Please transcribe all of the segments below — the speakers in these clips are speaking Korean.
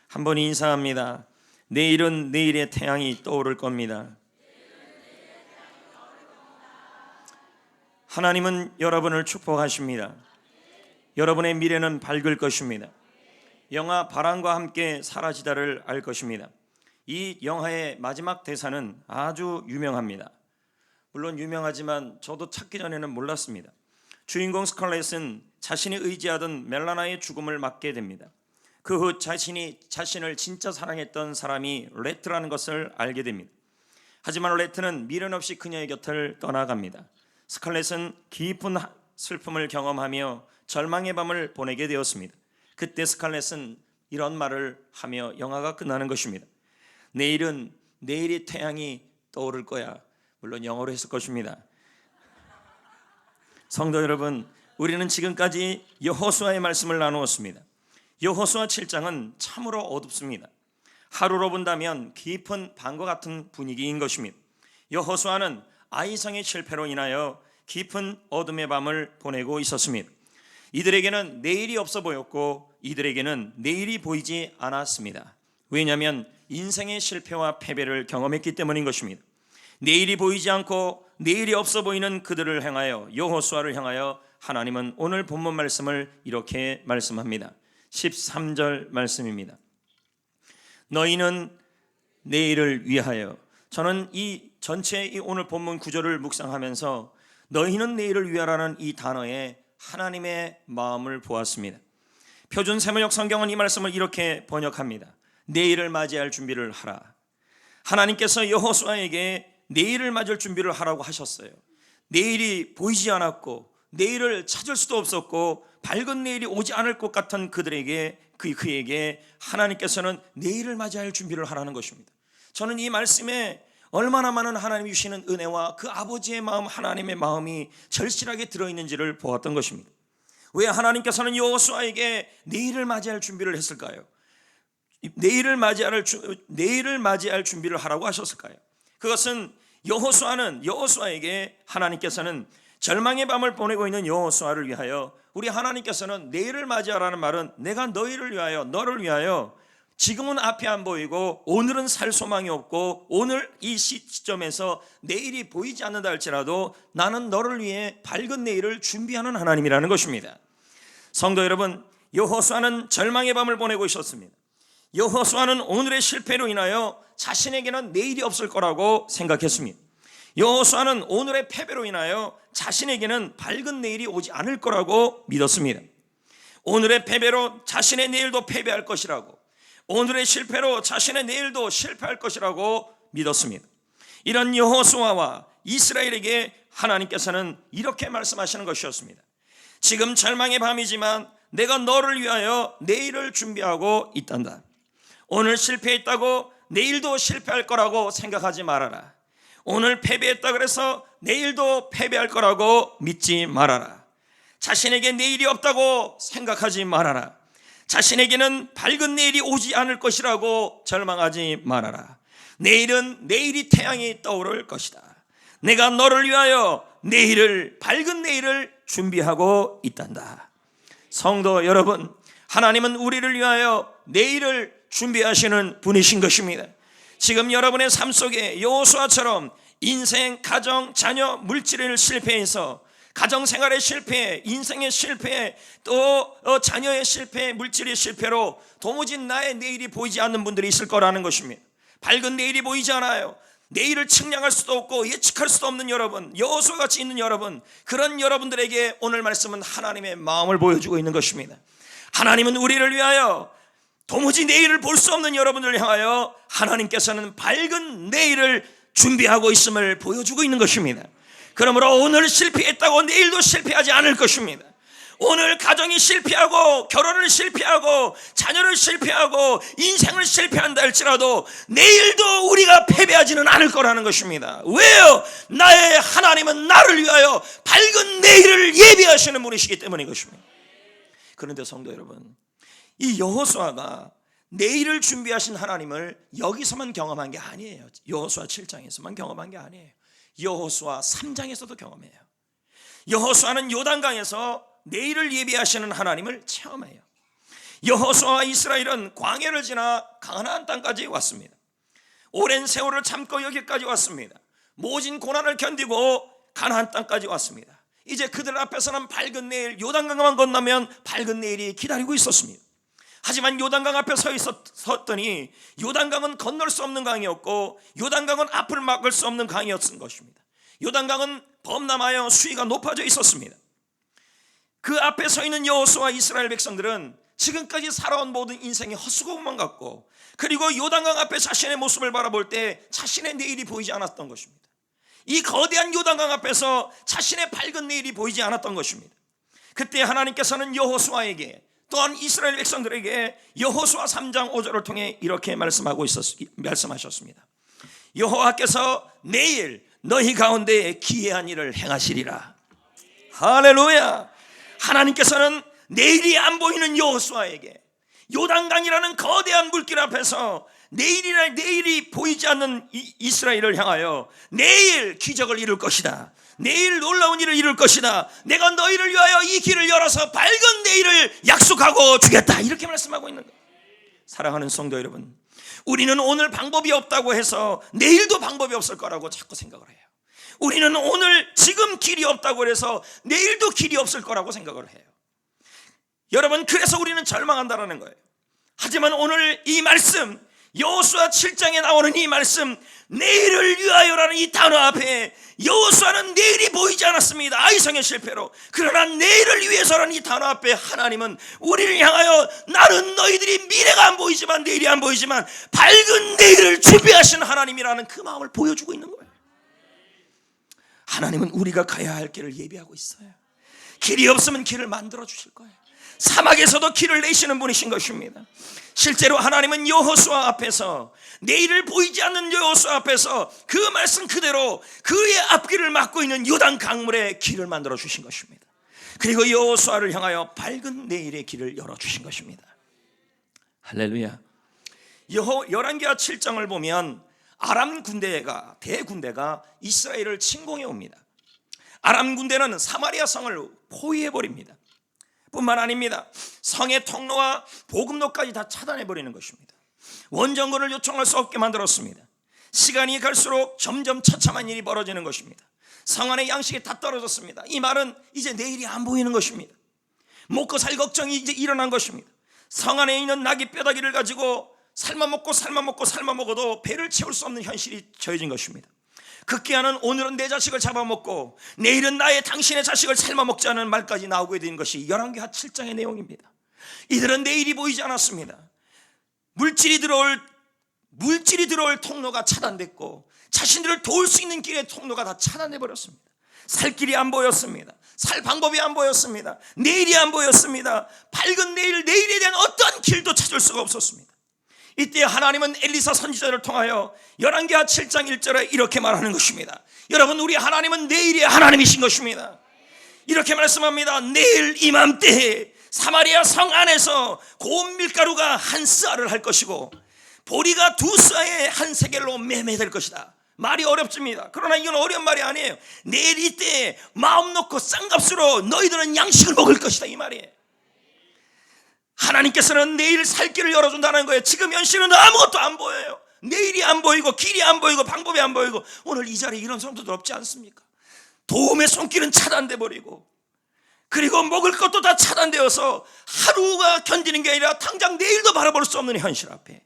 한 번 인사합니다. 내일은 내일의 태양이 떠오를 겁니다. 하나님은 여러분을 축복하십니다. 여러분의 미래는 밝을 것입니다. 영화 바람과 함께 사라지다를 알 것입니다. 이 영화의 마지막 대사는 아주 유명합니다. 물론 유명하지만 저도 찾기 전에는 몰랐습니다. 주인공 스칼렛은 자신이 의지하던 멜라나의 죽음을 맞게 됩니다. 그 후 자신을 진짜 사랑했던 사람이 레트라는 것을 알게 됩니다. 하지만 레트는 미련 없이 그녀의 곁을 떠나갑니다. 스칼렛은 깊은 슬픔을 경험하며 절망의 밤을 보내게 되었습니다. 그때 스칼렛은 이런 말을 하며 영화가 끝나는 것입니다. 내일은 내일의 태양이 떠오를 거야. 물론 영어로 했을 것입니다. 성도 여러분, 우리는 지금까지 여호수아의 말씀을 나누었습니다. 여호수아 7장은 참으로 어둡습니다. 하루로 본다면 깊은 밤과 같은 분위기인 것입니다. 여호수아는 아이성의 실패로 인하여 깊은 어둠의 밤을 보내고 있었습니다. 이들에게는 내일이 없어 보였고 이들에게는 내일이 보이지 않았습니다. 왜냐하면 인생의 실패와 패배를 경험했기 때문인 것입니다. 내일이 보이지 않고 내일이 없어 보이는 그들을 향하여, 여호수아를 향하여 하나님은 오늘 본문 말씀을 이렇게 말씀합니다. 13절 말씀입니다. 너희는 내일을 위하여. 저는 이 전체 이 오늘 본문 구절을 묵상하면서 너희는 내일을 위하라는 이 단어에 하나님의 마음을 보았습니다. 표준 세번역 성경은 이 말씀을 이렇게 번역합니다. 내일을 맞이할 준비를 하라. 하나님께서 여호수아에게 내일을 맞을 준비를 하라고 하셨어요. 내일이 보이지 않았고 내일을 찾을 수도 없었고 밝은 내일이 오지 않을 것 같은 그들에게 그에게 하나님께서는 내일을 맞이할 준비를 하라는 것입니다. 저는 이 말씀에 얼마나 많은 하나님이 주시는 은혜와 그 아버지의 마음, 하나님의 마음이 절실하게 들어있는지를 보았던 것입니다. 왜 하나님께서는 여호수아에게 내일을 맞이할 준비를 했을까요? 내일을 맞이할 준비를 하라고 하셨을까요? 그것은 여호수아에게 하나님께서는 절망의 밤을 보내고 있는 여호수아를 위하여, 우리 하나님께서는 내일을 맞이하라는 말은 내가 너희를 위하여, 너를 위하여 지금은 앞이 안 보이고 오늘은 살 소망이 없고 오늘 이 시점에서 내일이 보이지 않는다 할지라도 나는 너를 위해 밝은 내일을 준비하는 하나님이라는 것입니다. 성도 여러분, 여호수아는 절망의 밤을 보내고 있었습니다. 여호수아는 오늘의 실패로 인하여 자신에게는 내일이 없을 거라고 생각했습니다. 여호수아는 오늘의 패배로 인하여 자신에게는 밝은 내일이 오지 않을 거라고 믿었습니다. 오늘의 패배로 자신의 내일도 패배할 것이라고, 오늘의 실패로 자신의 내일도 실패할 것이라고 믿었습니다. 이런 여호수아와 이스라엘에게 하나님께서는 이렇게 말씀하시는 것이었습니다. 지금 절망의 밤이지만 내가 너를 위하여 내일을 준비하고 있단다. 오늘 실패했다고 내일도 실패할 거라고 생각하지 말아라. 오늘 패배했다 그래서 내일도 패배할 거라고 믿지 말아라. 자신에게 내일이 없다고 생각하지 말아라. 자신에게는 밝은 내일이 오지 않을 것이라고 절망하지 말아라. 내일은 내일이 태양이 떠오를 것이다. 내가 너를 위하여 밝은 내일을 준비하고 있단다. 성도 여러분, 하나님은 우리를 위하여 내일을 준비하시는 분이신 것입니다. 지금 여러분의 삶 속에 여호수아처럼 인생, 가정, 자녀, 물질을 실패해서 가정생활의 실패, 인생의 실패, 또 자녀의 실패, 물질의 실패로 도무지 나의 내일이 보이지 않는 분들이 있을 거라는 것입니다. 밝은 내일이 보이지 않아요. 내일을 측량할 수도 없고 예측할 수도 없는 여러분, 여호수아같이 있는 여러분, 그런 여러분들에게 오늘 말씀은 하나님의 마음을 보여주고 있는 것입니다. 하나님은 우리를 위하여 도무지 내일을 볼 수 없는 여러분들을 향하여 하나님께서는 밝은 내일을 준비하고 있음을 보여주고 있는 것입니다. 그러므로 오늘 실패했다고 내일도 실패하지 않을 것입니다. 오늘 가정이 실패하고 결혼을 실패하고 자녀를 실패하고 인생을 실패한다 할지라도 내일도 우리가 패배하지는 않을 거라는 것입니다. 왜요? 나의 하나님은 나를 위하여 밝은 내일을 예비하시는 분이시기 때문인 것입니다. 그런데 성도 여러분, 이 여호수아가 내일을 준비하신 하나님을 여기서만 경험한 게 아니에요. 여호수아 7장에서만 경험한 게 아니에요. 여호수아 3장에서도 경험해요. 여호수아는 요단강에서 내일을 예비하시는 하나님을 체험해요. 여호수아와 이스라엘은 광야를 지나 가나안 땅까지 왔습니다. 오랜 세월을 참고 여기까지 왔습니다. 모진 고난을 견디고 가나안 땅까지 왔습니다. 이제 그들 앞에서는 밝은 내일, 요단강만 건너면 밝은 내일이 기다리고 있었습니다. 하지만 요단강 앞에 섰더니 요단강은 건널 수 없는 강이었고 요단강은 앞을 막을 수 없는 강이었던 것입니다. 요단강은 범람하여 수위가 높아져 있었습니다. 그 앞에 서 있는 여호수아와 이스라엘 백성들은 지금까지 살아온 모든 인생이 헛수고만 같고, 그리고 요단강 앞에 자신의 모습을 바라볼 때 자신의 내일이 보이지 않았던 것입니다. 이 거대한 요단강 앞에서 자신의 밝은 내일이 보이지 않았던 것입니다. 그때 하나님께서는 여호수아에게, 또한 이스라엘 백성들에게 여호수아 3장 5절을 통해 이렇게 말씀하셨습니다. 여호와께서 내일 너희 가운데 기이한 일을 행하시리라. 할렐루야. 하나님께서는 내일이 안 보이는 여호수아에게 요단강이라는 거대한 물길 앞에서 내일이 보이지 않는 이스라엘을 향하여 내일 기적을 이룰 것이다, 내일 놀라운 일을 이룰 것이다, 내가 너희를 위하여 이 길을 열어서 밝은 내일을 약속하고 주겠다, 이렇게 말씀하고 있는 거예요. 사랑하는 성도 여러분, 우리는 오늘 방법이 없다고 해서 내일도 방법이 없을 거라고 자꾸 생각을 해요. 우리는 오늘 지금 길이 없다고 해서 내일도 길이 없을 거라고 생각을 해요. 여러분, 그래서 우리는 절망한다는 거예요. 하지만 오늘 이 말씀, 여호수아 7장에 나오는 이 말씀, 내일을 위하여라는 이 단어 앞에 여호수아는 내일이 보이지 않았습니다. 아이성의 실패로. 그러나 내일을 위해서라는 이 단어 앞에 하나님은 우리를 향하여 나는 너희들이 미래가 안 보이지만, 내일이 안 보이지만 밝은 내일을 준비하신 하나님이라는 그 마음을 보여주고 있는 거예요. 하나님은 우리가 가야 할 길을 예비하고 있어요. 길이 없으면 길을 만들어 주실 거예요. 사막에서도 길을 내시는 분이신 것입니다. 실제로 하나님은 여호수아 앞에서, 내일을 보이지 않는 여호수아 앞에서 그 말씀 그대로 그의 앞길을 막고 있는 요단 강물에 길을 만들어 주신 것입니다. 그리고 여호수아를 향하여 밝은 내일의 길을 열어 주신 것입니다. 할렐루야. 열왕기하 7장을 보면 아람 군대가, 대군대가 이스라엘을 침공해 옵니다. 아람 군대는 사마리아 성을 포위해 버립니다. 뿐만 아닙니다. 성의 통로와 보급로까지 다 차단해 버리는 것입니다. 원정군을 요청할 수 없게 만들었습니다. 시간이 갈수록 점점 처참한 일이 벌어지는 것입니다. 성 안의 양식이 다 떨어졌습니다. 이 말은 이제 내일이 안 보이는 것입니다. 먹고 살 걱정이 이제 일어난 것입니다. 성 안에 있는 나귀 뼈다귀를 가지고 삶아 먹어도 배를 채울 수 없는 현실이 처해진 것입니다. 급기야는 오늘은 내 자식을 잡아먹고 내일은 당신의 자식을 삶아 먹자는 말까지 나오게 된 것이 열왕기하 7장의 내용입니다. 이들은 내일이 보이지 않았습니다. 물질이 들어올 통로가 차단됐고 자신들을 도울 수 있는 길의 통로가 다 차단돼 버렸습니다. 살 길이 안 보였습니다. 살 방법이 안 보였습니다. 내일이 안 보였습니다. 밝은 내일에 대한 어떤 길도 찾을 수가 없었습니다. 이때 하나님은 엘리사 선지자를 통하여 열왕기하 7장 1절에 이렇게 말하는 것입니다. 여러분, 우리 하나님은 내일의 하나님이신 것입니다. 이렇게 말씀합니다. 내일 이맘때에 사마리아 성 안에서 고운 밀가루가 한 스아를 할 것이고 보리가 2스아에 한 세겔로 매매될 것이다. 말이 어렵습니다. 그러나 이건 어려운 말이 아니에요. 내일 이때에 마음 놓고 싼 값으로 너희들은 양식을 먹을 것이다, 이 말이에요. 하나님께서는 내일 살 길을 열어준다는 거예요. 지금 현실은 아무것도 안 보여요. 내일이 안 보이고 길이 안 보이고 방법이 안 보이고. 오늘 이 자리에 이런 성도들 없지 않습니까? 도움의 손길은 차단돼 버리고, 그리고 먹을 것도 다 차단되어서 하루가 견디는 게 아니라 당장 내일도 바라볼 수 없는 현실 앞에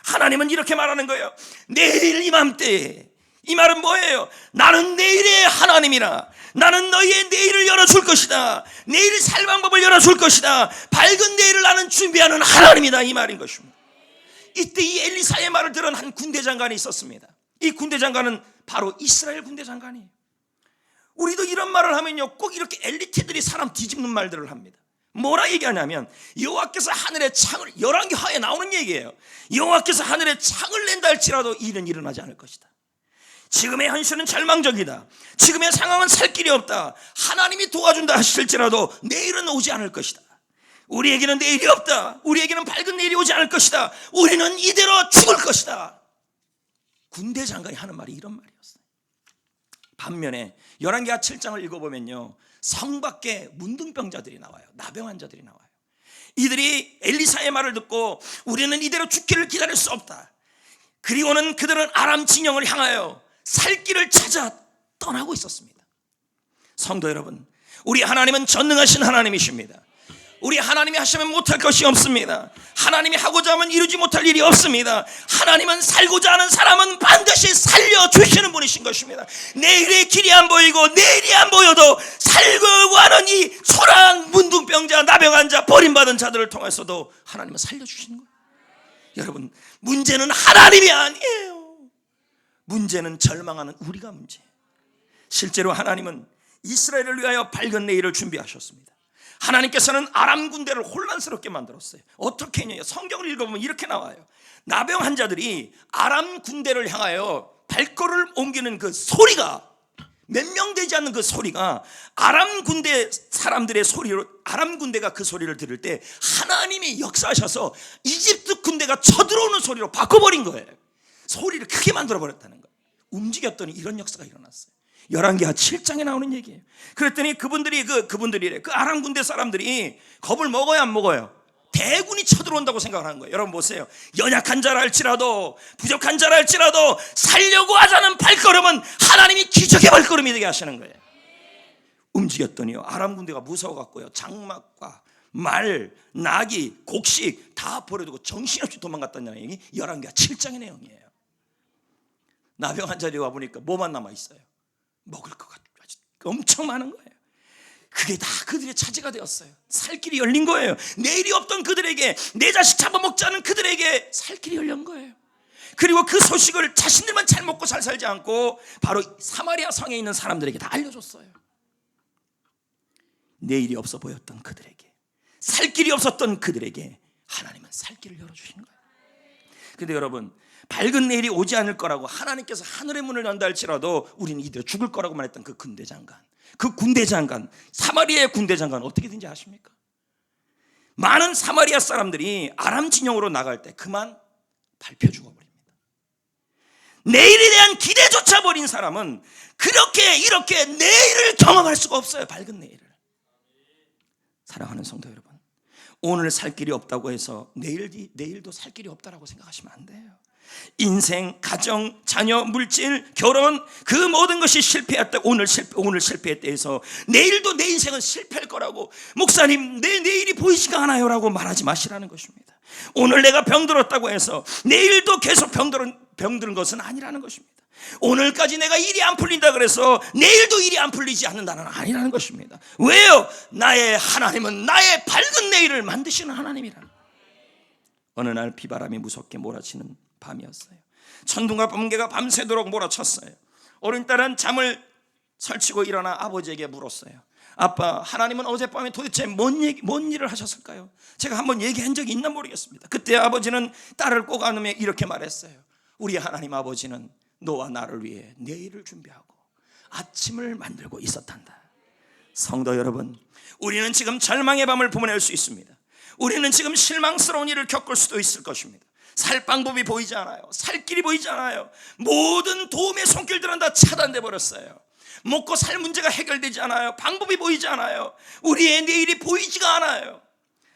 하나님은 이렇게 말하는 거예요. 내일 이맘때에, 이 말은 뭐예요? 나는 내일의 하나님이라. 나는 너희의 내일을 열어줄 것이다. 내일 살 방법을 열어줄 것이다. 밝은 내일을 나는 준비하는 하나님이다, 이 말인 것입니다. 이때 이 엘리사의 말을 들은 한 군대 장관이 있었습니다. 이 군대 장관은 바로 이스라엘 군대 장관이에요. 우리도 이런 말을 하면요, 꼭 이렇게 엘리트들이 사람 뒤집는 말들을 합니다. 뭐라 얘기하냐면, 여호와께서 하늘에 창을, 열왕기하에 나오는 얘기예요. 여호와께서 하늘에 창을 낸다 할지라도 일은 일어나지 않을 것이다. 지금의 현실은 절망적이다. 지금의 상황은 살 길이 없다. 하나님이 도와준다 하실지라도 내일은 오지 않을 것이다. 우리에게는 내일이 없다. 우리에게는 밝은 내일이 오지 않을 것이다. 우리는 이대로 죽을 것이다. 군대 장관이 하는 말이 이런 말이었어요. 반면에 열왕기하 7장을 읽어보면요, 성 밖에 문둥병자들이 나와요. 나병 환자들이 나와요. 이들이 엘리사의 말을 듣고 우리는 이대로 죽기를 기다릴 수 없다. 그리고는 그들은 아람 진영을 향하여 살 길을 찾아 떠나고 있었습니다. 성도 여러분, 우리 하나님은 전능하신 하나님이십니다. 우리 하나님이 하시면 못할 것이 없습니다. 하나님이 하고자 하면 이루지 못할 일이 없습니다. 하나님은 살고자 하는 사람은 반드시 살려주시는 분이신 것입니다. 내일의 길이 안 보이고 내일이 안 보여도 살고자 하는 이 초라한 문둥병자, 나병한 자, 버림받은 자들을 통해서도 하나님은 살려주시는 거예요. 여러분, 문제는 하나님이 아니에요. 문제는 절망하는 우리가 문제예요. 실제로 하나님은 이스라엘을 위하여 밝은 내일을 준비하셨습니다. 하나님께서는 아람 군대를 혼란스럽게 만들었어요. 어떻게 했냐? 성경을 읽어보면 이렇게 나와요. 나병 환자들이 아람 군대를 향하여 발걸음을 옮기는 그 소리가, 몇 명 되지 않는 그 소리가 아람 군대 사람들의 소리로, 아람 군대가 그 소리를 들을 때 하나님이 역사하셔서 이집트 군대가 쳐들어오는 소리로 바꿔버린 거예요. 소리를 크게 만들어버렸다는 거예요. 움직였더니 이런 역사가 일어났어요. 열왕기하 7장에 나오는 얘기예요. 그랬더니 그분들이 그 아람 군대 사람들이 겁을 먹어야 안 먹어요? 대군이 쳐들어온다고 생각을 하는 거예요. 여러분 보세요. 연약한 자라 할지라도, 부족한 자라 할지라도 살려고 하자는 발걸음은 하나님이 기적의 발걸음이 되게 하시는 거예요. 움직였더니요, 아람 군대가 무서워갖고요, 장막과 말, 나귀, 곡식 다 버려두고 정신없이 도망갔다는 얘기, 열왕기하 7장의 내용이에요. 나병 환자들이 와보니까 뭐만 남아있어요? 먹을 것 같아요. 엄청 많은 거예요. 그게 다 그들의 차지가 되었어요. 살 길이 열린 거예요. 내일이 없던 그들에게, 내 자식 잡아먹지 않은 그들에게 살 길이 열린 거예요. 그리고 그 소식을 자신들만 잘 먹고 잘 살지 않고 바로 사마리아 성에 있는 사람들에게 다 알려줬어요. 내일이 없어 보였던 그들에게, 살 길이 없었던 그들에게 하나님은 살 길을 열어주신 거예요. 근데 여러분, 밝은 내일이 오지 않을 거라고 하나님께서 하늘의 문을 연다 할지라도 우리는 이대로 죽을 거라고만 했던 그 군대 장관, 사마리아의 군대 장관 어떻게 된지 아십니까? 많은 사마리아 사람들이 아람 진영으로 나갈 때 그만 밟혀 죽어버립니다. 내일에 대한 기대조차 버린 사람은 이렇게 내일을 경험할 수가 없어요. 밝은 내일을. 사랑하는 성도 여러분, 오늘 살 길이 없다고 해서 내일도 살 길이 없다라고 생각하시면 안 돼요. 인생, 가정, 자녀, 물질, 결혼, 그 모든 것이 실패했다. 오늘 실패했다 해서 내일도 내 인생은 실패할 거라고, 목사님 내 내일이 보이지가 않아요 라고 말하지 마시라는 것입니다. 오늘 내가 병들었다고 해서 내일도 계속 병드는 것은 아니라는 것입니다. 오늘까지 내가 일이 안 풀린다 그래서 내일도 일이 안 풀리지 않는다는 아니라는 것입니다. 왜요? 나의 하나님은 나의 밝은 내일을 만드시는 하나님이라는. 어느 날 비바람이 무섭게 몰아치는 밤이었어요. 천둥과 번개가 밤새도록 몰아쳤어요. 어린 딸은 잠을 설치고 일어나 아버지에게 물었어요. 아빠, 하나님은 어젯밤에 도대체 뭔 일을 하셨을까요? 제가 한번 얘기한 적이 있나 모르겠습니다. 그때 아버지는 딸을 꼭 안으며 이렇게 말했어요. 우리 하나님 아버지는 너와 나를 위해 내일을 준비하고 아침을 만들고 있었단다. 성도 여러분, 우리는 지금 절망의 밤을 보낼 수 있습니다. 우리는 지금 실망스러운 일을 겪을 수도 있을 것입니다. 살 방법이 보이지 않아요. 살 길이 보이지 않아요. 모든 도움의 손길들은 다 차단돼 버렸어요. 먹고 살 문제가 해결되지 않아요. 방법이 보이지 않아요. 우리의 내일이 보이지가 않아요.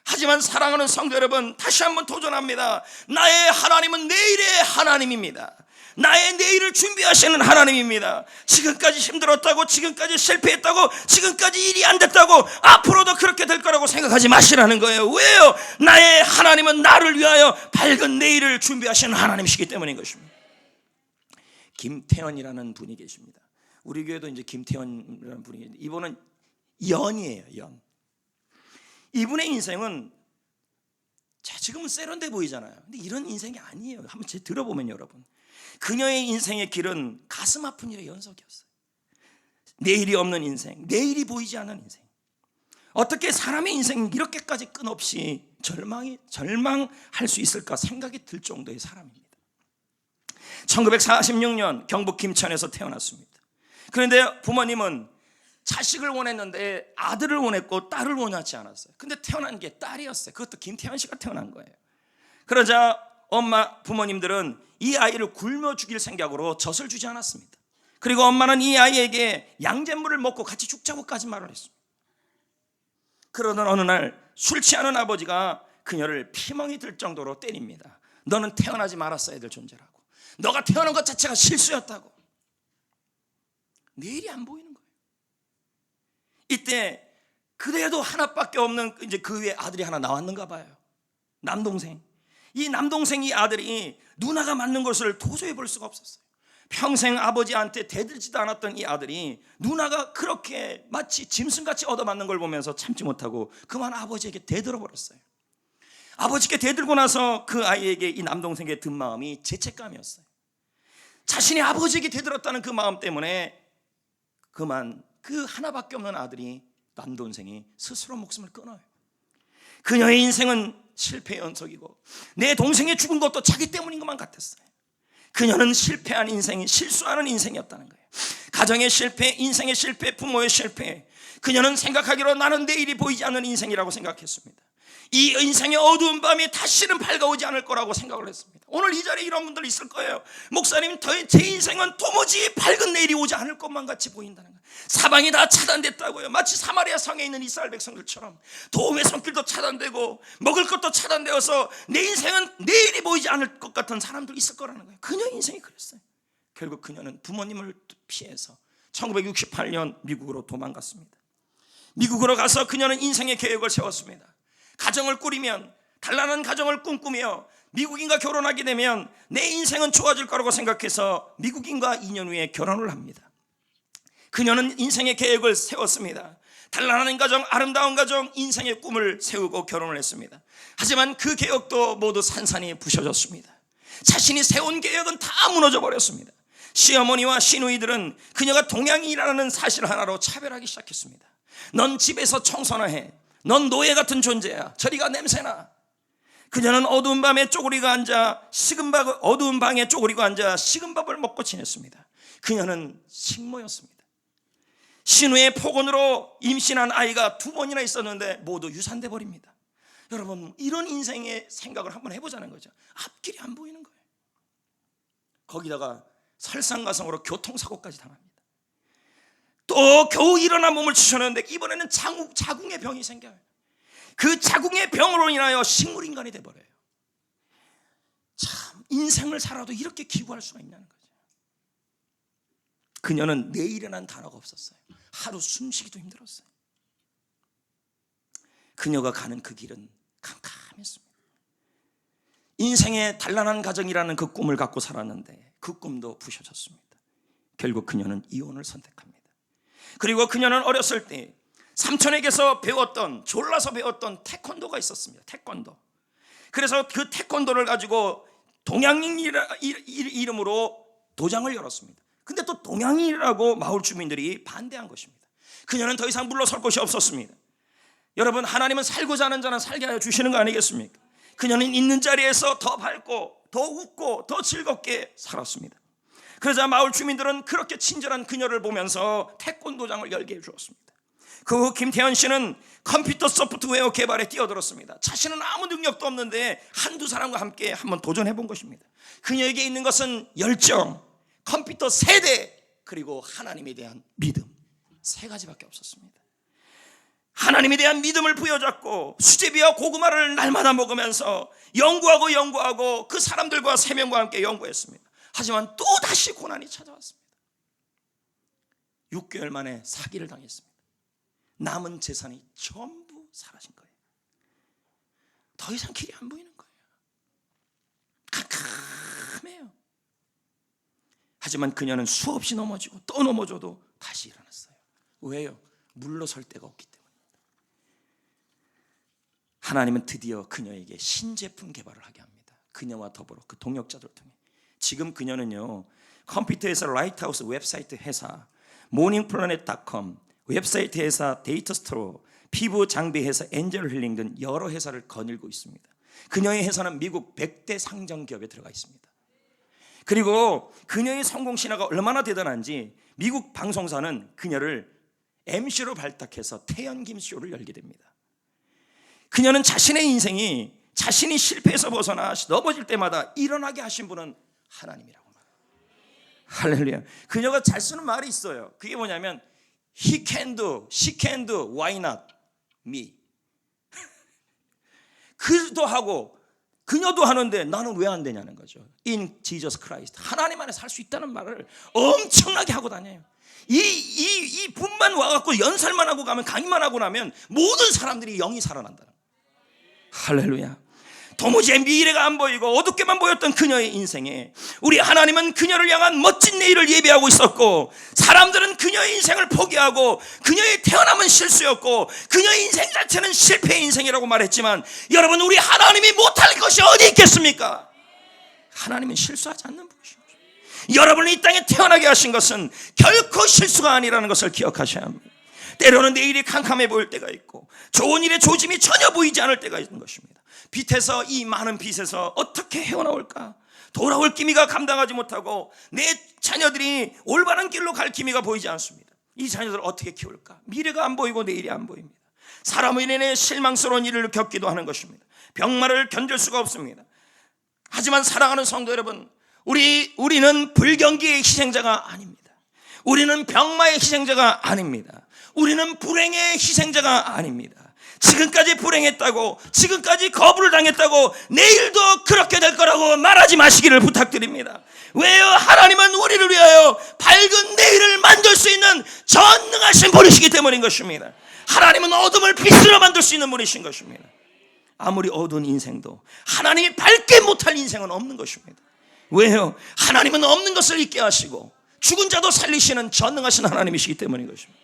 하지만 사랑하는 성도 여러분, 다시 한번 도전합니다. 나의 하나님은 내일의 하나님입니다. 나의 내일을 준비하시는 하나님입니다. 지금까지 힘들었다고, 지금까지 실패했다고, 지금까지 일이 안 됐다고 앞으로도 그렇게 될 거라고 생각하지 마시라는 거예요. 왜요? 나의 하나님은 나를 위하여 밝은 내일을 준비하시는 하나님이시기 때문인 것입니다. 김태현이라는 분이 계십니다. 우리 교회도 이제 김태현이라는 분이 계신데, 이분은 연이에요. 연. 이분의 인생은 지금은 세련돼 보이잖아요. 근데 이런 인생이 아니에요. 한번 들어보면 여러분, 그녀의 인생의 길은 가슴 아픈 일의 연속이었어요. 내일이 없는 인생, 내일이 보이지 않는 인생. 어떻게 사람의 인생이 이렇게까지 끝없이 절망할 수 있을까 생각이 들 정도의 사람입니다. 1946년 경북 김천에서 태어났습니다. 그런데 부모님은 자식을 원했는데 아들을 원했고 딸을 원하지 않았어요. 근데 태어난 게 딸이었어요. 그것도 김태현 씨가 태어난 거예요. 그러자 부모님들은 이 아이를 굶어 죽일 생각으로 젖을 주지 않았습니다. 그리고 엄마는 이 아이에게 양잿물을 먹고 같이 죽자고까지 말을 했습니다. 그러던 어느 날 술 취하는 아버지가 그녀를 피멍이 들 정도로 때립니다. 너는 태어나지 말았어야 될 존재라고, 너가 태어난 것 자체가 실수였다고. 내일이 안 보이는 거예요. 이때 그래도 하나밖에 없는 이제 그 위에 아들이 하나 나왔는가 봐요. 남동생. 이 남동생이 아들이 누나가 맞는 것을 도저히 볼 수가 없었어요. 평생 아버지한테 대들지도 않았던 이 아들이 누나가 그렇게 마치 짐승같이 얻어맞는 걸 보면서 참지 못하고 그만 아버지에게 대들어 버렸어요. 아버지께 대들고 나서 그 아이에게, 이 남동생에게 든 마음이 죄책감이었어요. 자신이 아버지에게 대들었다는 그 마음 때문에 그만 그 하나밖에 없는 아들이, 남동생이 스스로 목숨을 끊어요. 그녀의 인생은 실패의 연속이고 내 동생이 죽은 것도 자기 때문인 것만 같았어요. 그녀는 실패한 인생이, 실수하는 인생이었다는 거예요. 가정의 실패, 인생의 실패, 부모의 실패. 그녀는 생각하기로 나는 내일이 보이지 않는 인생이라고 생각했습니다. 이 인생의 어두운 밤이 다시는 밝아오지 않을 거라고 생각을 했습니다. 오늘 이 자리에 이런 분들 있을 거예요. 목사님, 제 인생은 도무지 밝은 내일이 오지 않을 것만 같이 보인다는 거예요. 사방이 다 차단됐다고요. 마치 사마리아 성에 있는 이스라엘 백성들처럼 도움의 손길도 차단되고 먹을 것도 차단되어서 내 인생은 내일이 보이지 않을 것 같은 사람들 있을 거라는 거예요. 그녀의 인생이 그랬어요. 결국 그녀는 부모님을 피해서 1968년 미국으로 도망갔습니다. 미국으로 가서 그녀는 인생의 계획을 세웠습니다. 가정을 꾸리면, 단란한 가정을 꿈꾸며 미국인과 결혼하게 되면 내 인생은 좋아질 거라고 생각해서 미국인과 2년 후에 결혼을 합니다. 그녀는 인생의 계획을 세웠습니다. 단란한 가정, 아름다운 가정, 인생의 꿈을 세우고 결혼을 했습니다. 하지만 그 계획도 모두 산산이 부셔졌습니다. 자신이 세운 계획은 다 무너져 버렸습니다. 시어머니와 시누이들은 그녀가 동양인이라는 사실 하나로 차별하기 시작했습니다. 넌 집에서 청소나 해. 넌 노예 같은 존재야. 저리가, 냄새나. 그녀는 어두운 밤에 쪼그리고 앉아 어두운 방에 쪼그리고 앉아 식은 밥을 먹고 지냈습니다. 그녀는 식모였습니다. 신우의 폭언으로 임신한 아이가 2번이나 있었는데 모두 유산돼 버립니다. 여러분, 이런 인생의 생각을 한번 해보자는 거죠. 앞길이 안 보이는 거예요. 거기다가 설상가상으로 교통사고까지 당합니다. 또 겨우 일어나 몸을 치셨는데 이번에는 자궁의 병이 생겨요. 그 자궁의 병으로 인하여 식물인간이 돼버려요. 참, 인생을 살아도 이렇게 기구할 수가 있냐는 거죠. 그녀는 내일이라는 단어가 없었어요. 하루 숨쉬기도 힘들었어요. 그녀가 가는 그 길은 캄캄했습니다. 인생의 단란한 가정이라는 그 꿈을 갖고 살았는데 그 꿈도 부셔졌습니다. 결국 그녀는 이혼을 선택합니다. 그리고 그녀는 어렸을 때 삼촌에게서 졸라서 배웠던 태권도가 있었습니다. 태권도. 그래서 그 태권도를 가지고 동양인 이름으로 도장을 열었습니다. 근데 또 동양인이라고 마을 주민들이 반대한 것입니다. 그녀는 더 이상 물러설 곳이 없었습니다. 여러분, 하나님은 살고자 하는 자는 살게 하여 주시는 거 아니겠습니까? 그녀는 있는 자리에서 더 밝고 더 웃고 더 즐겁게 살았습니다. 그러자 마을 주민들은 그렇게 친절한 그녀를 보면서 태권도장을 열게 해주었습니다. 그 후 김태현 씨는 컴퓨터 소프트웨어 개발에 뛰어들었습니다. 자신은 아무 능력도 없는데 한두 사람과 함께 한번 도전해 본 것입니다. 그녀에게 있는 것은 열정, 컴퓨터 세대, 그리고 하나님에 대한 믿음, 3가지밖에 없었습니다. 하나님에 대한 믿음을 부여잡고 수제비와 고구마를 날마다 먹으면서 연구하고 그 사람들과 3명과 함께 연구했습니다. 하지만 또 다시 고난이 찾아왔습니다. 6개월 만에 사기를 당했습니다. 남은 재산이 전부 사라진 거예요. 더 이상 길이 안 보이는 거예요. 캄캄해요. 하지만 그녀는 수없이 넘어지고 또 넘어져도 다시 일어났어요. 왜요? 물러설 데가 없기 때문입니다. 하나님은 드디어 그녀에게 신제품 개발을 하게 합니다. 그녀와 더불어 그 동역자들을 통해. 지금 그녀는요, 컴퓨터에서 라이트하우스 웹사이트 회사, 모닝플래닛.com, 웹사이트 회사 데이터스토어, 피부 장비 회사 엔젤힐링 등 여러 회사를 거닐고 있습니다. 그녀의 회사는 미국 100대 상장 기업에 들어가 있습니다. 그리고 그녀의 성공 신화가 얼마나 대단한지 미국 방송사는 그녀를 MC로 발탁해서 태연김 쇼를 열게 됩니다. 그녀는 자신의 인생이 자신이 실패해서 벗어나 넘어질 때마다 일어나게 하신 분은 하나님이라고 말해요. 할렐루야. 그녀가 잘 쓰는 말이 있어요. 그게 뭐냐면 He can do, she can do, why not me? 그도 하고 그녀도 하는데 나는 왜 안 되냐는 거죠. In Jesus Christ, 하나님 안에 살 수 있다는 말을 엄청나게 하고 다녀요. 이 분만 와갖고 연설만 하고 가면, 강의만 하고 나면 모든 사람들이 영이 살아난다. 할렐루야. 도무지 미래가 안 보이고 어둡게만 보였던 그녀의 인생에 우리 하나님은 그녀를 향한 멋진 내일을 예비하고 있었고, 사람들은 그녀의 인생을 포기하고 그녀의 태어남은 실수였고 그녀의 인생 자체는 실패의 인생이라고 말했지만, 여러분, 우리 하나님이 못할 것이 어디 있겠습니까? 하나님은 실수하지 않는 분이십니다. 여러분을 이 땅에 태어나게 하신 것은 결코 실수가 아니라는 것을 기억하셔야 합니다. 때로는 내일이 캄캄해 보일 때가 있고 좋은 일의 조짐이 전혀 보이지 않을 때가 있는 것입니다. 빛에서, 이 많은 빛에서 어떻게 헤어나올까? 돌아올 기미가 감당하지 못하고 내 자녀들이 올바른 길로 갈 기미가 보이지 않습니다. 이 자녀들을 어떻게 키울까? 미래가 안 보이고 내일이 안 보입니다. 사람으로 인해 실망스러운 일을 겪기도 하는 것입니다. 병마를 견딜 수가 없습니다. 하지만 사랑하는 성도 여러분, 우리는 불경기의 희생자가 아닙니다. 우리는 병마의 희생자가 아닙니다. 우리는 불행의 희생자가 아닙니다. 지금까지 불행했다고, 지금까지 거부를 당했다고 내일도 그렇게 될 거라고 말하지 마시기를 부탁드립니다. 왜요? 하나님은 우리를 위하여 밝은 내일을 만들 수 있는 전능하신 분이시기 때문인 것입니다. 하나님은 어둠을 빛으로 만들 수 있는 분이신 것입니다. 아무리 어두운 인생도 하나님이 밝게 못할 인생은 없는 것입니다. 왜요? 하나님은 없는 것을 있게 하시고 죽은 자도 살리시는 전능하신 하나님이시기 때문인 것입니다.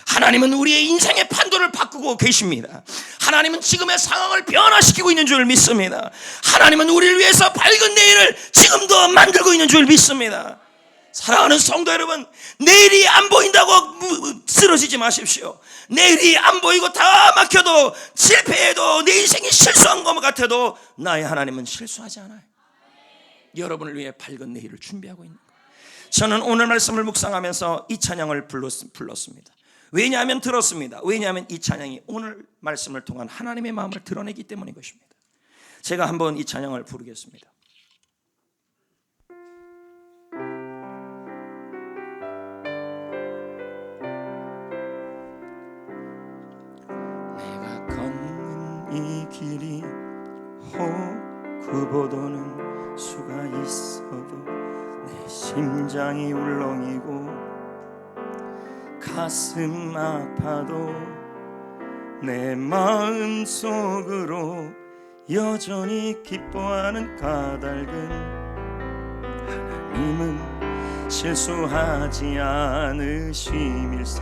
하나님은 우리의 인생의 판도를 바꾸고 계십니다. 하나님은 지금의 상황을 변화시키고 있는 줄 믿습니다. 하나님은 우리를 위해서 밝은 내일을 지금도 만들고 있는 줄 믿습니다. 사랑하는 성도 여러분, 내일이 안 보인다고 쓰러지지 마십시오. 내일이 안 보이고 다 막혀도, 실패해도, 내 인생이 실수한 것 같아도 나의 하나님은 실수하지 않아요. 여러분을 위해 밝은 내일을 준비하고 있는 거예요. 저는 오늘 말씀을 묵상하면서 이 찬양을 불렀습니다. 왜냐하면 들었습니다. 왜냐하면 이 찬양이 오늘 말씀을 통한 하나님의 마음을 드러내기 때문인 것입니다. 제가 한번 이 찬양을 부르겠습니다. 내가 걷는 이 길이 혹 굽어도는 수가 있어도 내 심장이 울렁이고 가슴 아파도 내 마음 속으로 여전히 기뻐하는 까닭은 하나님은 실수하지 않으심일세.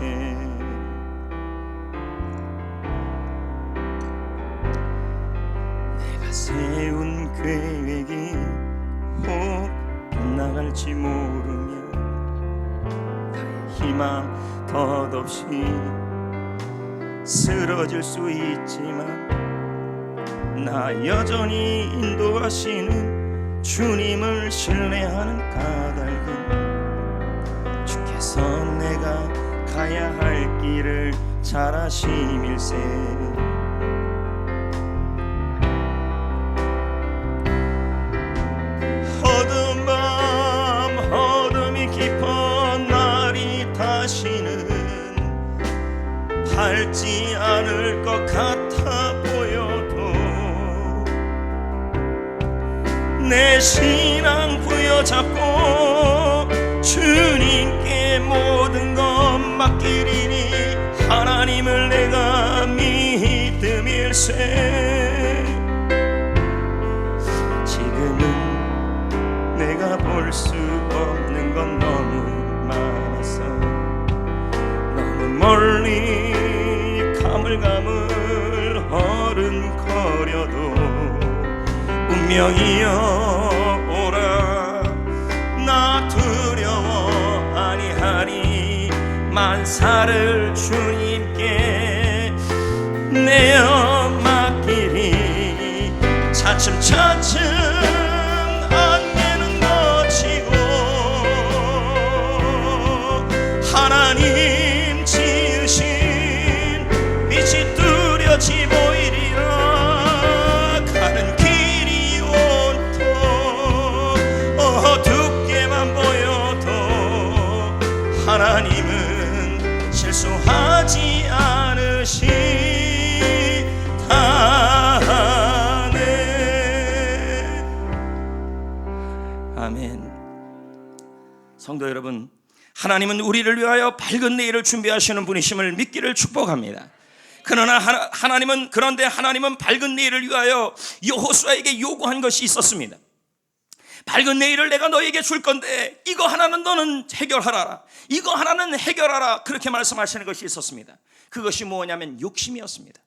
내가 세운 계획이 혹 빗나갈지 모르며 희망 덧없이 쓰러질 수 있지만 나 여전히 인도하시는 주님을 신뢰하는 까닭은 주께서 내가 가야 할 길을 잘 아심일세. 어두운 밤, 어둠이 깊어 날이 다시는 밝지 않을 것 같아 보여도 내 신앙 부여잡고 주님께 모든 것 맡기리니 하나님을 내가 믿음일세. 지금은 내가 볼 수 없는 건 너무 많아서 너무 멀리 가물가물 어른거려도 운명이여 오라. 나 두려워 아니하리. 만사를 주님께 내어 맡기리. 차츰차츰 안개는 거치고 하나님 지으신 빛이 뚜렷이 보이리라. 가는 길이 온통 어둡게만 보여도 하나님은 실수하지 않으시다. 아멘. 성도 여러분, 하나님은 우리를 위하여 밝은 내일을 준비하시는 분이심을 믿기를 축복합니다. 그러나 그런데 하나님은 밝은 내일을 위하여 여호수아에게 요구한 것이 있었습니다. 밝은 내일을 내가 너에게 줄 건데 이거 하나는 너는 해결하라, 이거 하나는 해결하라, 그렇게 말씀하시는 것이 있었습니다. 그것이 뭐냐면 욕심이었습니다.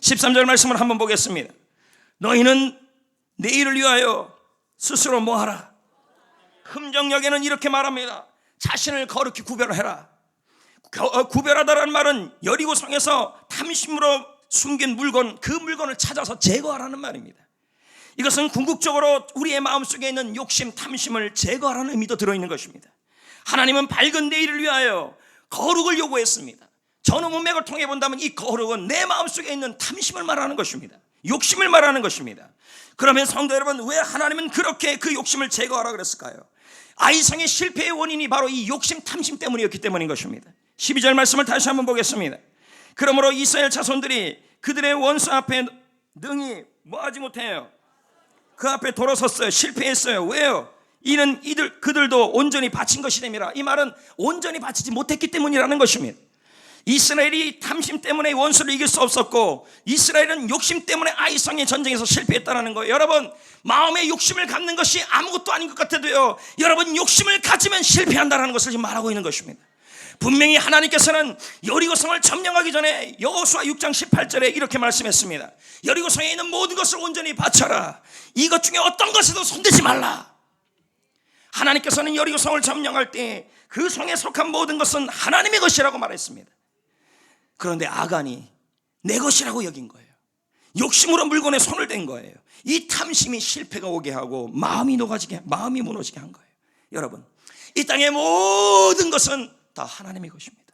13절 말씀을 한번 보겠습니다. 너희는 내일을 위하여 스스로 뭐하라? 흠정역에는 이렇게 말합니다. 자신을 거룩히 구별해라. 구별하다라는 말은 여리고성에서 탐심으로 숨긴 물건, 그 물건을 찾아서 제거하라는 말입니다. 이것은 궁극적으로 우리의 마음속에 있는 욕심, 탐심을 제거하라는 의미도 들어있는 것입니다. 하나님은 밝은 내일을 위하여 거룩을 요구했습니다. 전후 문맥을 통해 본다면 이 거룩은 내 마음속에 있는 탐심을 말하는 것입니다. 욕심을 말하는 것입니다. 그러면 성도 여러분, 왜 하나님은 그렇게 그 욕심을 제거하라 그랬을까요? 아이성의 실패의 원인이 바로 이 욕심, 탐심 때문이었기 때문인 것입니다. 12절 말씀을 다시 한번 보겠습니다. 그러므로 이스라엘 자손들이 그들의 원수 앞에 능히 뭐하지 못해요? 그 앞에 돌아섰어요. 실패했어요. 왜요? 이는 그들도 온전히 바친 것이 됨이라. 이 말은 온전히 바치지 못했기 때문이라는 것입니다. 이스라엘이 탐심 때문에 원수를 이길 수 없었고 이스라엘은 욕심 때문에 아이성의 전쟁에서 실패했다는 거예요. 여러분, 마음의 욕심을 갖는 것이 아무것도 아닌 것 같아도요, 여러분 욕심을 가지면 실패한다는 것을 지금 말하고 있는 것입니다. 분명히 하나님께서는 여리고성을 점령하기 전에 여호수아 6장 18절에 이렇게 말씀했습니다. 여리고성에 있는 모든 것을 온전히 바쳐라. 이것 중에 어떤 것에도 손대지 말라. 하나님께서는 여리고성을 점령할 때 그 성에 속한 모든 것은 하나님의 것이라고 말했습니다. 그런데 아간이 내 것이라고 여긴 거예요. 욕심으로 물건에 손을 댄 거예요. 이 탐심이 실패가 오게 하고 마음이 무너지게 한 거예요. 여러분, 이 땅의 모든 것은 다 하나님의 것입니다.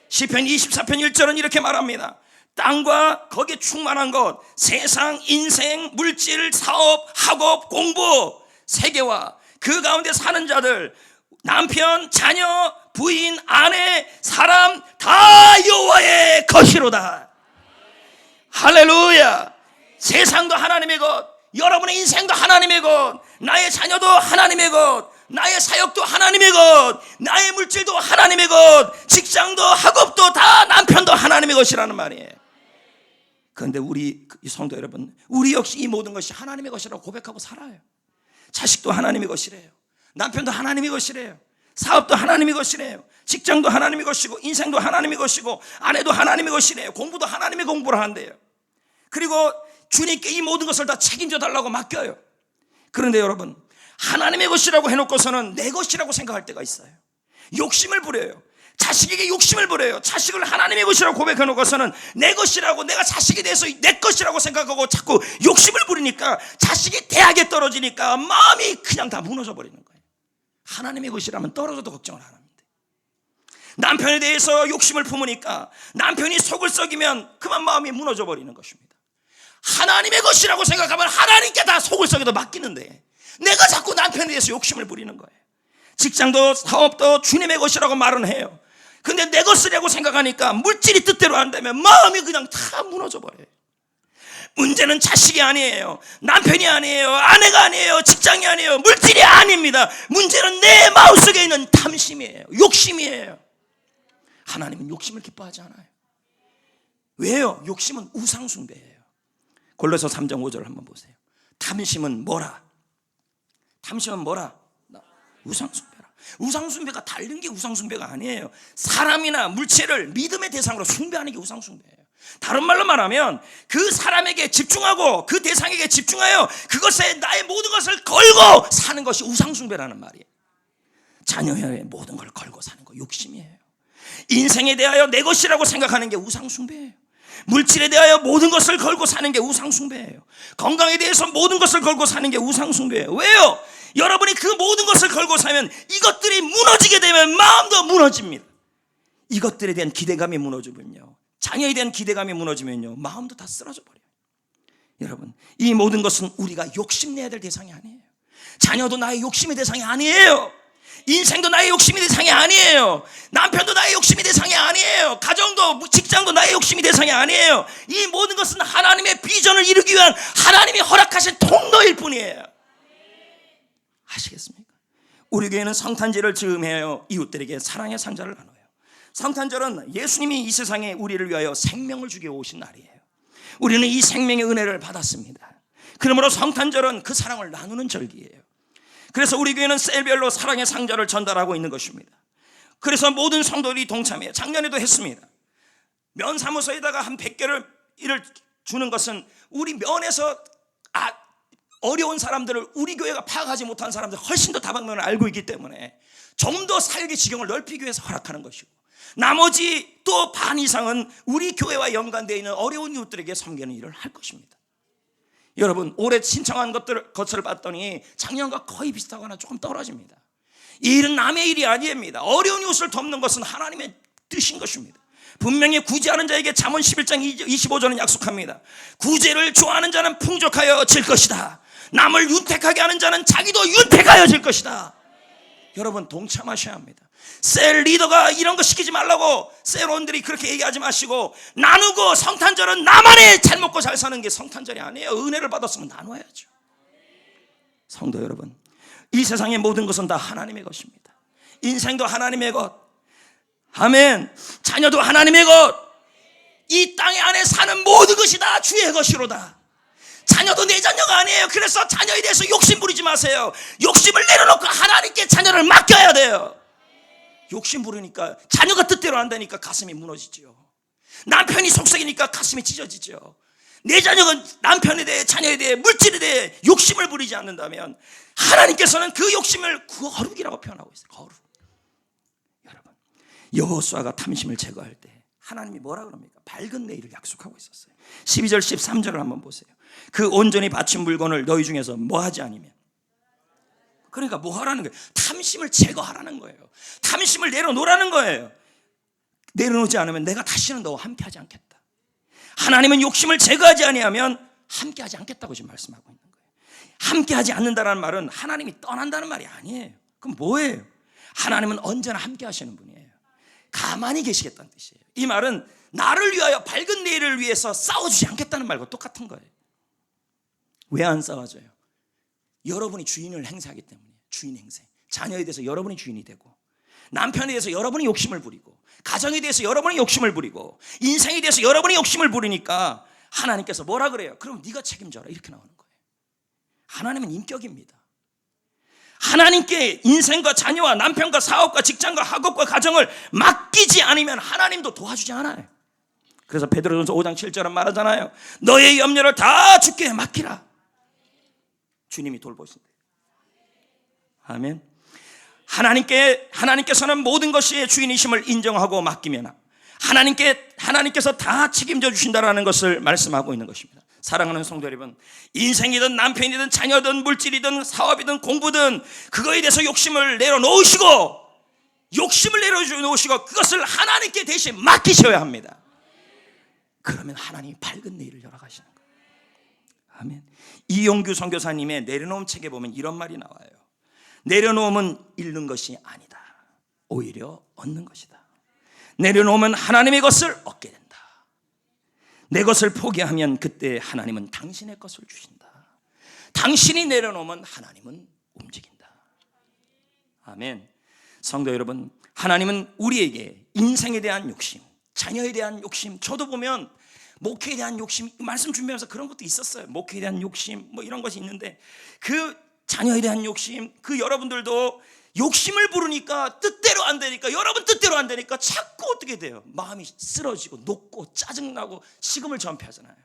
시편 24편 1절은 이렇게 말합니다. 땅과 거기에 충만한 것, 세상, 인생, 물질, 사업, 학업, 공부, 세계와 그 가운데 사는 자들, 남편, 자녀, 부인, 아내, 사람 다 여호와의 것이로다. 할렐루야. 세상도 하나님의 것, 여러분의 인생도 하나님의 것, 나의 자녀도 하나님의 것, 나의 사역도 하나님의 것, 나의 물질도 하나님의 것, 직장도 학업도 다 남편도 하나님의 것이라는 말이에요. 그런데 우리 성도 여러분, 우리 역시 이 모든 것이 하나님의 것이라고 고백하고 살아요. 자식도 하나님의 것이래요. 남편도 하나님의 것이래요. 사업도 하나님의 것이래요. 직장도 하나님의 것이고 인생도 하나님의 것이고 아내도 하나님의 것이래요. 공부도 하나님의 공부를 한대요. 그리고 주님께 이 모든 것을 다 책임져 달라고 맡겨요. 그런데 여러분, 하나님의 것이라고 해놓고서는 내 것이라고 생각할 때가 있어요. 욕심을 부려요. 자식에게 욕심을 부려요. 자식을 하나님의 것이라고 고백해놓고서는 내 것이라고, 내가 자식에 대해서 내 것이라고 생각하고 자꾸 욕심을 부리니까 자식이 대학에 떨어지니까 마음이 그냥 다 무너져 버리는 거예요. 하나님의 것이라면 떨어져도 걱정을 안 합니다. 남편에 대해서 욕심을 품으니까 남편이 속을 썩이면 그만 마음이 무너져 버리는 것입니다. 하나님의 것이라고 생각하면 하나님께 다 속을 썩여도 맡기는데 내가 자꾸 남편에 대해서 욕심을 부리는 거예요. 직장도 사업도 주님의 것이라고 말은 해요. 근데 내 것이라고 생각하니까 물질이 뜻대로 안 되면 마음이 그냥 다 무너져 버려요. 문제는 자식이 아니에요. 남편이 아니에요. 아내가 아니에요. 직장이 아니에요. 물질이 아닙니다. 문제는 내 마음속에 있는 탐심이에요. 욕심이에요. 하나님은 욕심을 기뻐하지 않아요. 왜요? 욕심은 우상숭배예요. 골로새 3장 5절 한번 보세요. 탐심은 뭐라? 탐심은 뭐라? 우상숭배라. 우상숭배가 다른 게 우상숭배가 아니에요. 사람이나 물체를 믿음의 대상으로 숭배하는 게 우상숭배예요. 다른 말로 말하면 그 사람에게 집중하고 그 대상에게 집중하여 그것에 나의 모든 것을 걸고 사는 것이 우상숭배라는 말이에요. 자녀의 모든 걸 걸고 사는 거 욕심이에요. 인생에 대하여 내 것이라고 생각하는 게 우상숭배예요. 물질에 대하여 모든 것을 걸고 사는 게 우상숭배예요. 건강에 대해서 모든 것을 걸고 사는 게 우상숭배예요. 왜요? 여러분이 그 모든 것을 걸고 사면 이것들이 무너지게 되면 마음도 무너집니다. 이것들에 대한 기대감이 무너지면요, 자녀에 대한 기대감이 무너지면요, 마음도 다 쓰러져 버려요. 여러분, 이 모든 것은 우리가 욕심내야 될 대상이 아니에요. 자녀도 나의 욕심의 대상이 아니에요. 인생도 나의 욕심의 대상이 아니에요. 남편도 나의 욕심의 대상이 아니에요. 가정도 직장도 나의 욕심의 대상이 아니에요. 이 모든 것은 하나님의 비전을 이루기 위한 하나님이 허락하신 통로일 뿐이에요. 아시겠습니까? 우리 교회는 성탄절을 즈음하여 이웃들에게 사랑의 상자를 나눠요. 성탄절은 예수님이 이 세상에 우리를 위하여 생명을 주기 오신 날이에요. 우리는 이 생명의 은혜를 받았습니다. 그러므로 성탄절은 그 사랑을 나누는 절기예요. 그래서 우리 교회는 셀별로 사랑의 상자를 전달하고 있는 것입니다. 그래서 모든 성도들이 동참해요. 작년에도 했습니다. 면 사무소에다가 한 100개를 이를 주는 것은 우리 면에서 어려운 사람들을 우리 교회가 파악하지 못한 사람들 훨씬 더 다방면을 알고 있기 때문에 좀 더 사역의 지경을 넓히기 위해서 허락하는 것이고, 나머지 또 반 이상은 우리 교회와 연관되어 있는 어려운 이웃들에게 섬기는 일을 할 것입니다. 여러분, 올해 신청한 것을 봤더니 작년과 거의 비슷하거나 조금 떨어집니다. 이 일은 남의 일이 아닙니다. 어려운 이웃을 돕는 것은 하나님의 뜻인 것입니다. 분명히 구제하는 자에게 잠언 11장 25절은 약속합니다. 구제를 좋아하는 자는 풍족하여 질 것이다. 남을 윤택하게 하는 자는 자기도 윤택하여 질 것이다. 여러분, 동참하셔야 합니다. 셀 리더가 이런 거 시키지 말라고 셀원들이 그렇게 얘기하지 마시고, 나누고, 성탄절은 나만의 잘 먹고 잘 사는 게 성탄절이 아니에요. 은혜를 받았으면 나눠야죠. 성도 여러분, 이 세상의 모든 것은 다 하나님의 것입니다. 인생도 하나님의 것, 아멘. 자녀도 하나님의 것, 이 땅 안에 사는 모든 것이 다 주의 것이로다. 자녀도 내 자녀가 아니에요. 그래서 자녀에 대해서 욕심 부리지 마세요. 욕심을 내려놓고 하나님께 자녀를 맡겨야 돼요. 욕심 부리니까 자녀가 뜻대로 한다니까 가슴이 무너지죠. 남편이 속삭이니까 가슴이 찢어지죠. 내 자녀가 남편에 대해, 자녀에 대해, 물질에 대해 욕심을 부리지 않는다면 하나님께서는 그 욕심을 거룩이라고 표현하고 있어요. 거룩. 여러분, 여호수아가 탐심을 제거할 때 하나님이 뭐라 그럽니까? 밝은 내일을 약속하고 있었어요. 12절 13절을 한번 보세요. 그 온전히 바친 물건을 너희 중에서 뭐 하지 않으면, 그러니까 뭐 하라는 거예요? 탐심을 제거하라는 거예요. 탐심을 내려놓으라는 거예요. 내려놓지 않으면 내가 다시는 너와 함께하지 않겠다. 하나님은 욕심을 제거하지 아니하면 함께하지 않겠다고 지금 말씀하고 있는 거예요. 함께하지 않는다는 말은 하나님이 떠난다는 말이 아니에요. 그럼 뭐예요? 하나님은 언제나 함께하시는 분이에요. 가만히 계시겠다는 뜻이에요. 이 말은 나를 위하여, 밝은 내일을 위해서 싸워주지 않겠다는 말과 똑같은 거예요. 왜 안 싸워줘요? 여러분이 주인을 행사하기 때문이에요. 주인 행세. 자녀에 대해서 여러분이 주인이 되고, 남편에 대해서 여러분이 욕심을 부리고, 가정에 대해서 여러분이 욕심을 부리고, 인생에 대해서 여러분이 욕심을 부리니까 하나님께서 뭐라 그래요? 그럼 네가 책임져라, 이렇게 나오는 거예요. 하나님은 인격입니다. 하나님께 인생과 자녀와 남편과 사업과 직장과 학업과 가정을 맡기지 않으면 하나님도 도와주지 않아요. 그래서 베드로전서 5장 7절은 말하잖아요. 너의 염려를 다 주께 맡기라. 주님이 돌보신다. 아멘. 하나님께서는 모든 것이 주인이심을 인정하고 맡기면 하나님께서 다 책임져 주신다라는 것을 말씀하고 있는 것입니다. 사랑하는 성도 여러분, 인생이든 남편이든 자녀든 물질이든 사업이든 공부든 그거에 대해서 욕심을 내려놓으시고 그것을 하나님께 대신 맡기셔야 합니다. 그러면 하나님이 밝은 내일을 열어가시는 거예요. 아멘. 이용규 선교사님의 내려놓음 책에 보면 이런 말이 나와요. 내려놓음은 잃는 것이 아니다. 오히려 얻는 것이다. 내려놓으면 하나님의 것을 얻게 된다. 내 것을 포기하면 그때 하나님은 당신의 것을 주신다. 당신이 내려놓으면 하나님은 움직인다. 아멘. 성도 여러분, 하나님은 우리에게 인생에 대한 욕심, 자녀에 대한 욕심, 저도 보면 목회에 대한 욕심, 말씀 준비하면서 그런 것도 있었어요. 목회에 대한 욕심, 뭐 이런 것이 있는데, 그 자녀에 대한 욕심, 그 여러분들도 욕심을 부르니까 뜻대로 안 되니까, 여러분 뜻대로 안 되니까 자꾸 어떻게 돼요? 마음이 쓰러지고 녹고 짜증나고 식음을 전폐하잖아요.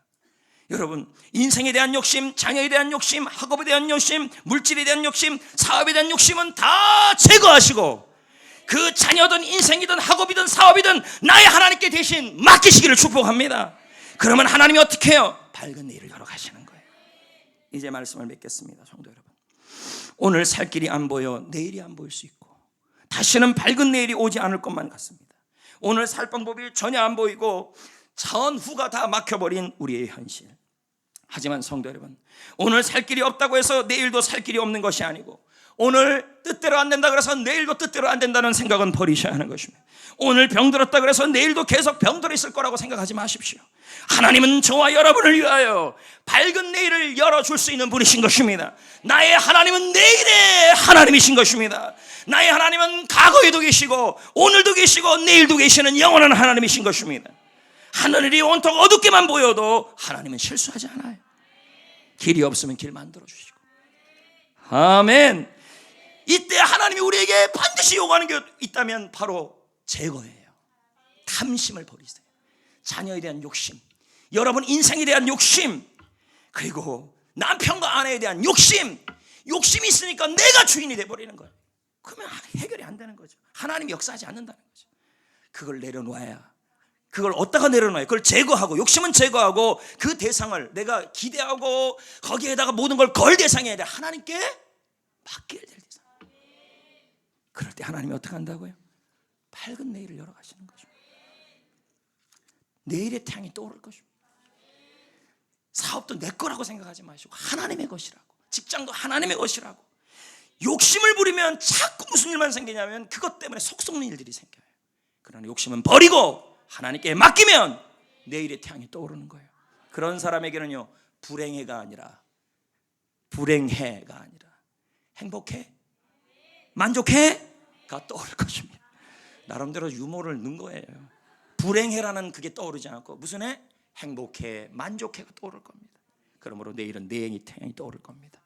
여러분, 인생에 대한 욕심, 자녀에 대한 욕심, 학업에 대한 욕심, 물질에 대한 욕심, 사업에 대한 욕심은 다 제거하시고, 그 자녀든 인생이든 학업이든 사업이든 나의 하나님께 대신 맡기시기를 축복합니다. 그러면 하나님이 어떻게 해요? 밝은 내일을 열어가시는 거예요. 이제 말씀을 맺겠습니다. 성도 여러분, 오늘 살 길이 안 보여 내일이 안 보일 수 있고, 다시는 밝은 내일이 오지 않을 것만 같습니다. 오늘 살 방법이 전혀 안 보이고 전후가 다 막혀버린 우리의 현실. 하지만 성도 여러분, 오늘 살 길이 없다고 해서 내일도 살 길이 없는 것이 아니고, 오늘 뜻대로 안 된다 그래서 내일도 뜻대로 안 된다는 생각은 버리셔야 하는 것입니다. 오늘 병들었다 그래서 내일도 계속 병들어 있을 거라고 생각하지 마십시오. 하나님은 저와 여러분을 위하여 밝은 내일을 열어줄 수 있는 분이신 것입니다. 나의 하나님은 내일의 하나님이신 것입니다. 나의 하나님은 과거에도 계시고 오늘도 계시고 내일도 계시는 영원한 하나님이신 것입니다. 하늘이 온통 어둡게만 보여도 하나님은 실수하지 않아요. 길이 없으면 길 만들어 주시고. 아멘. 이때 하나님이 우리에게 반드시 요구하는 게 있다면 바로 제거예요. 탐심을 버리세요. 자녀에 대한 욕심, 여러분 인생에 대한 욕심, 그리고 남편과 아내에 대한 욕심이 있으니까 내가 주인이 돼버리는 거예요. 그러면 해결이 안 되는 거죠. 하나님이 역사하지 않는다는 거죠. 그걸 내려놓아야, 그걸 어디다가 내려놔요? 그걸 제거하고, 욕심은 제거하고 그 대상을 내가 기대하고 거기에다가 모든 걸 걸 대상이 아니라 하나님께 맡겨야 될 대상. 그럴 때 하나님이 어떻게 한다고요? 밝은 내일을 열어가시는 거죠. 내일의 태양이 떠오를 것입니다. 사업도 내 거라고 생각하지 마시고 하나님의 것이라고, 직장도 하나님의 것이라고. 욕심을 부리면 자꾸 무슨 일만 생기냐면 그것 때문에 속 썩는 일들이 생겨요. 그러나 욕심은 버리고 하나님께 맡기면 내일의 태양이 떠오르는 거예요. 그런 사람에게는요, 불행해가 아니라 행복해? 만족해?가 떠오를 것입니다. 나름대로 유머를 넣은 거예요. 불행해라는 그게 떠오르지 않고 무슨 해? 행복해, 만족해가 떠오를 겁니다. 그러므로 내일은 내행이 태양이 떠오를 겁니다.